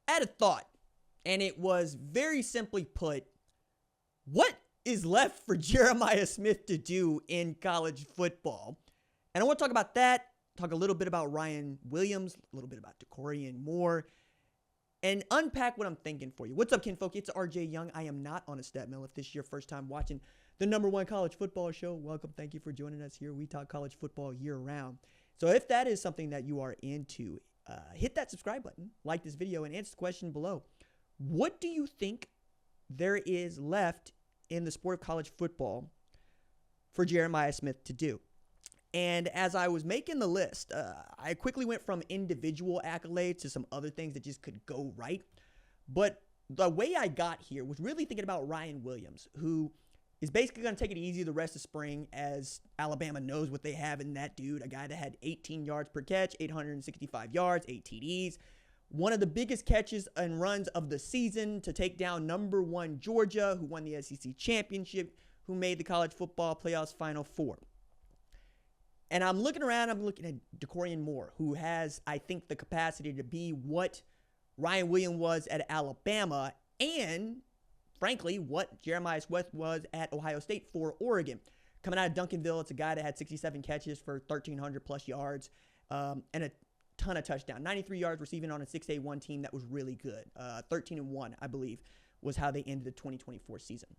I had a thought, and it was very simply put, what is left for Jeremiah Smith to do in college football? And I want to talk about that, talk a little bit about Ryan Williams, a little bit about Decorian Moore, and unpack what I'm thinking for you. What's up, kinfolk? It's RJ Young. I am not on a stat mill. If this is your first time watching the #1 college football show, welcome. Thank you for joining us here. We talk college football year round. So if that is something that you are into, hit that subscribe button, like this video, and answer the question below. What do you think there is left in the sport of college football for Jeremiah Smith to do? And as I was making the list, I quickly went from individual accolades to some other things that just could go right. But the way I got here was really thinking about Ryan Williams, who is basically going to take it easy the rest of spring, as Alabama knows what they have in that dude, a guy that had 18 yards per catch, 865 yards, 8 TDs. One of the biggest catches and runs of the season to take down #1 Georgia, who won the SEC championship, who made the college football playoffs Final Four. And I'm looking around, I'm looking at Decorian Moore, who has, I think, the capacity to be what Ryan Williams was at Alabama and, frankly, what Jeremiah Smith was at Ohio State for Oregon. Coming out of Duncanville, it's a guy that had 67 catches for 1,300 plus yards and a ton of touchdowns. 93 yards receiving on a 6A1 team that was really good. 13-1, I believe, was how they ended the 2024 season.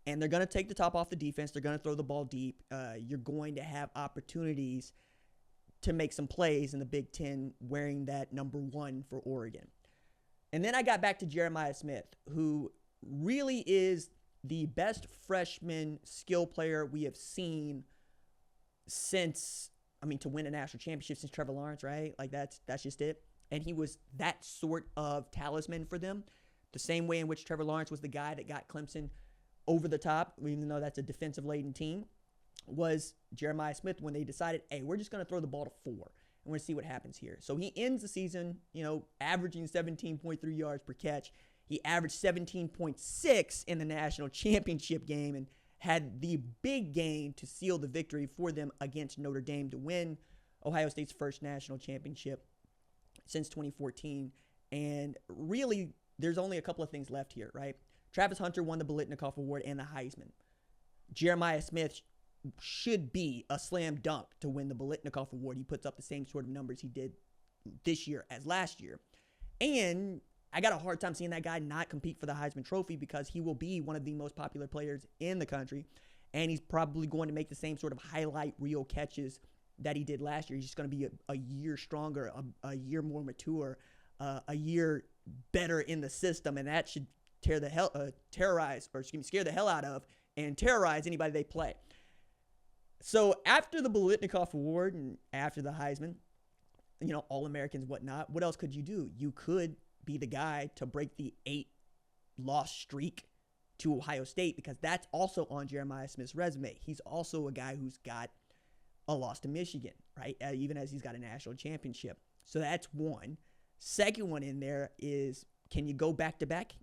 And they're going to take the top off the defense. They're going to throw the ball deep. You're going to have opportunities to make some plays in the Big Ten wearing that #1 for Oregon. And then I got back to Jeremiah Smith, who really is the best freshman skill player we have seen since, to win a national championship since Trevor Lawrence, right? Like that's just it. And he was that sort of talisman for them. The same way in which Trevor Lawrence was the guy that got Clemson over the top, even though that's a defensive-laden team, was Jeremiah Smith when they decided, hey, we're just going to throw the ball to 4, and we're going to see what happens here. So he ends the season, averaging 17.3 yards per catch. He averaged 17.6 in the national championship game and had the big game to seal the victory for them against Notre Dame to win Ohio State's first national championship since 2014. And really, there's only a couple of things left here, right? Travis Hunter won the Biletnikoff Award and the Heisman. Jeremiah Smith should be a slam dunk to win the Biletnikoff Award. He puts up the same sort of numbers he did this year as last year. And I got a hard time seeing that guy not compete for the Heisman Trophy because he will be one of the most popular players in the country. And he's probably going to make the same sort of highlight reel catches that he did last year. He's just going to be a year stronger, a year more mature, a year better in the system. And that should scare the hell out of and terrorize anybody they play. So after the Biletnikoff Award and after the Heisman, All-Americans, whatnot, what else could you do? You could be the guy to break the 8-loss streak to Ohio State, because that's also on Jeremiah Smith's resume. He's also a guy who's got a loss to Michigan, right? Even as he's got a national championship. So that's one. Second one in there is, can you go back-to-back?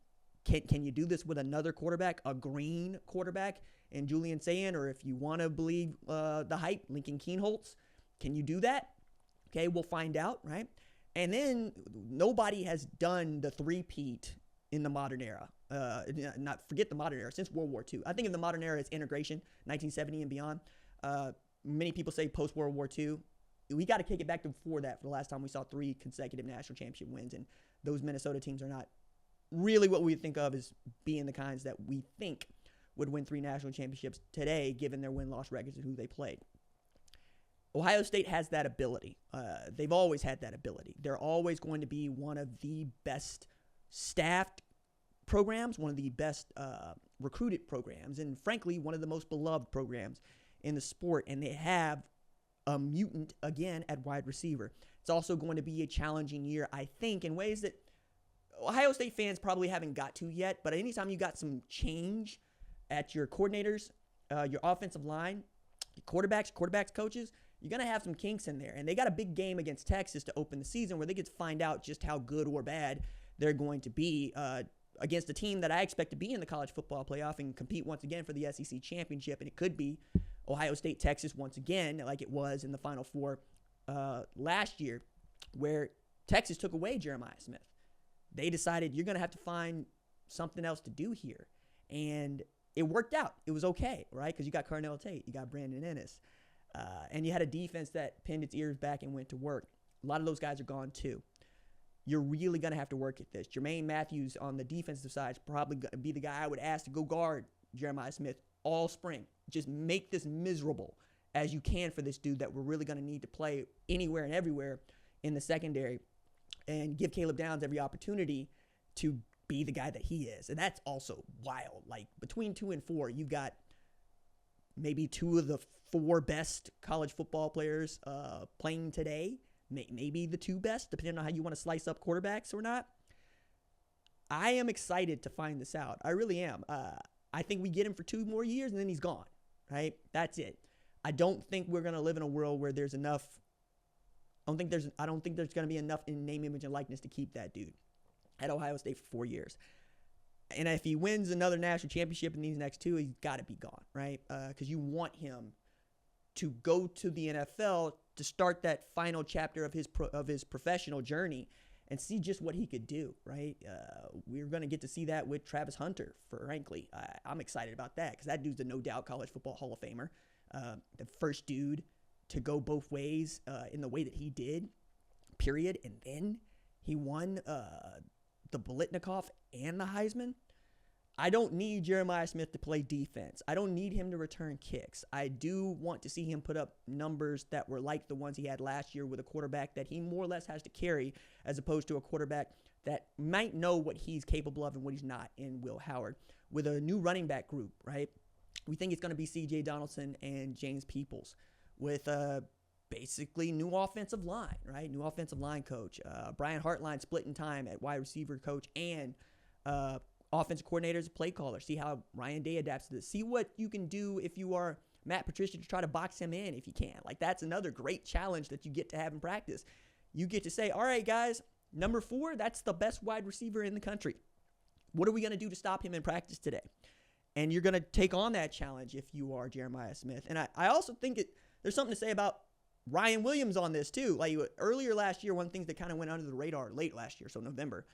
Can you do this with another quarterback, a green quarterback, and Julian Sayin, or if you want to believe the hype, Lincoln Kienholz? Can you do that? Okay, we'll find out, right? And then nobody has done the three-peat in the modern era. Forget the modern era, since World War II. I think in the modern era, it's integration, 1970 and beyond. Many people say post-World War II. We got to kick it back to before that for the last time we saw 3 consecutive national championship wins, and those Minnesota teams are not really what we think of as being the kinds that we think would win 3 national championships today, given their win-loss records and who they played. Ohio State has that ability. They've always had that ability. They're always going to be one of the best staffed programs, one of the best recruited programs, and frankly, one of the most beloved programs in the sport. And they have a mutant, again, at wide receiver. It's also going to be a challenging year, I think, in ways that Ohio State fans probably haven't got to yet. But anytime you got some change at your coordinators, your offensive line, your quarterbacks, coaches, you're going to have some kinks in there. And they got a big game against Texas to open the season where they get to find out just how good or bad they're going to be against a team that I expect to be in the college football playoff and compete once again for the SEC championship. And it could be Ohio State, Texas once again, like it was in the Final Four last year, where Texas took away Jeremiah Smith. they decided you're going to have to find something else to do here. And it worked out. It was okay, right? Because you got Carnell Tate, you got Brandon Ennis, and you had a defense that pinned its ears back and went to work. A lot of those guys are gone too. You're really going to have to work at this. Jermaine Matthews on the defensive side is probably going to be the guy I would ask to go guard Jeremiah Smith all spring. Just make this miserable as you can for this dude that we're really going to need to play anywhere and everywhere in the secondary, and give Caleb Downs every opportunity to be the guy that he is. And that's also wild. Like, between 2 and 4, you've got maybe 2 of the 4 best college football players playing today. Maybe the 2 best, depending on how you want to slice up quarterbacks or not. I am excited to find this out. I really am. I think we get him for 2 more years and then he's gone, right? That's it. I don't think we're going to live in a world where there's enough. I don't think there's going to be enough in name, image, and likeness to keep that dude at Ohio State for 4 years. And if he wins another national championship in these next 2, he's got to be gone, right? Because you want him to go to the NFL to start that final chapter of his professional journey and see just what he could do, right? We're going to get to see that with Travis Hunter, frankly. I'm excited about that because that dude's a no-doubt college football Hall of Famer. The first dude to go both ways in the way that he did, period. And then he won the Biletnikoff and the Heisman. I don't need Jeremiah Smith to play defense. I don't need him to return kicks. I do want to see him put up numbers that were like the ones he had last year with a quarterback that he more or less has to carry, as opposed to a quarterback that might know what he's capable of and what he's not in Will Howard. With a new running back group, right? We think it's going to be C.J. Donaldson and James Peoples with basically new offensive line, right? New offensive line coach. Brian Hartline splitting time at wide receiver coach and offensive coordinator as a play caller. See how Ryan Day adapts to this. See what you can do if you are Matt Patricia to try to box him in if you can. Like, that's another great challenge that you get to have in practice. You get to say, all right, guys, number 4, that's the best wide receiver in the country. What are we going to do to stop him in practice today? And you're going to take on that challenge if you are Jeremiah Smith. And I also think there's something to say about Ryan Williams on this too. Like, earlier last year, one of the things that kind of went under the radar late last year, so November,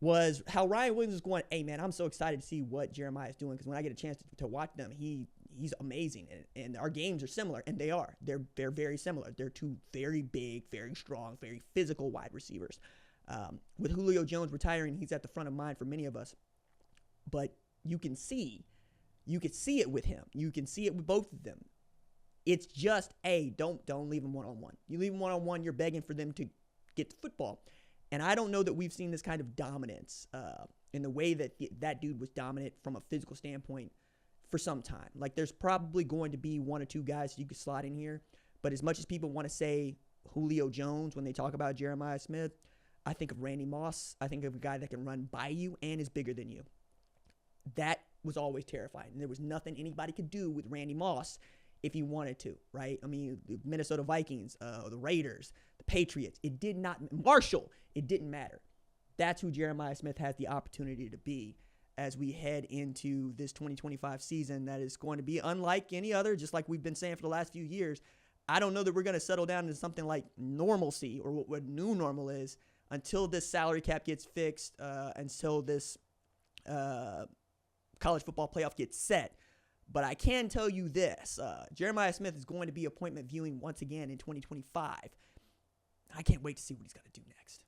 was how Ryan Williams was going, hey, man, I'm so excited to see what Jeremiah is doing because when I get a chance to watch them, he's amazing. And our games are similar, and they are. They're very similar. They're 2 very big, very strong, very physical wide receivers. With Julio Jones retiring, he's at the front of mind for many of us. But you can see it with him. You can see it with both of them. It's just, hey, don't leave him one-on-one. You leave him one-on-one, you're begging for them to get the football. And I don't know that we've seen this kind of dominance in the way that that dude was dominant from a physical standpoint for some time. Like, there's probably going to be 1 or 2 guys you could slot in here. But as much as people want to say Julio Jones when they talk about Jeremiah Smith, I think of Randy Moss. I think of a guy that can run by you and is bigger than you. That was always terrifying. And there was nothing anybody could do with Randy Moss if he wanted to, right? I mean, the Minnesota Vikings, the Raiders, the Patriots, Marshall, it didn't matter. That's who Jeremiah Smith has the opportunity to be as we head into this 2025 season that is going to be unlike any other, just like we've been saying for the last few years. I don't know that we're going to settle down into something like normalcy or what new normal is until this salary cap gets fixed, until this college football playoff gets set. But I can tell you this, Jeremiah Smith is going to be appointment viewing once again in 2025. I can't wait to see what he's going to do next.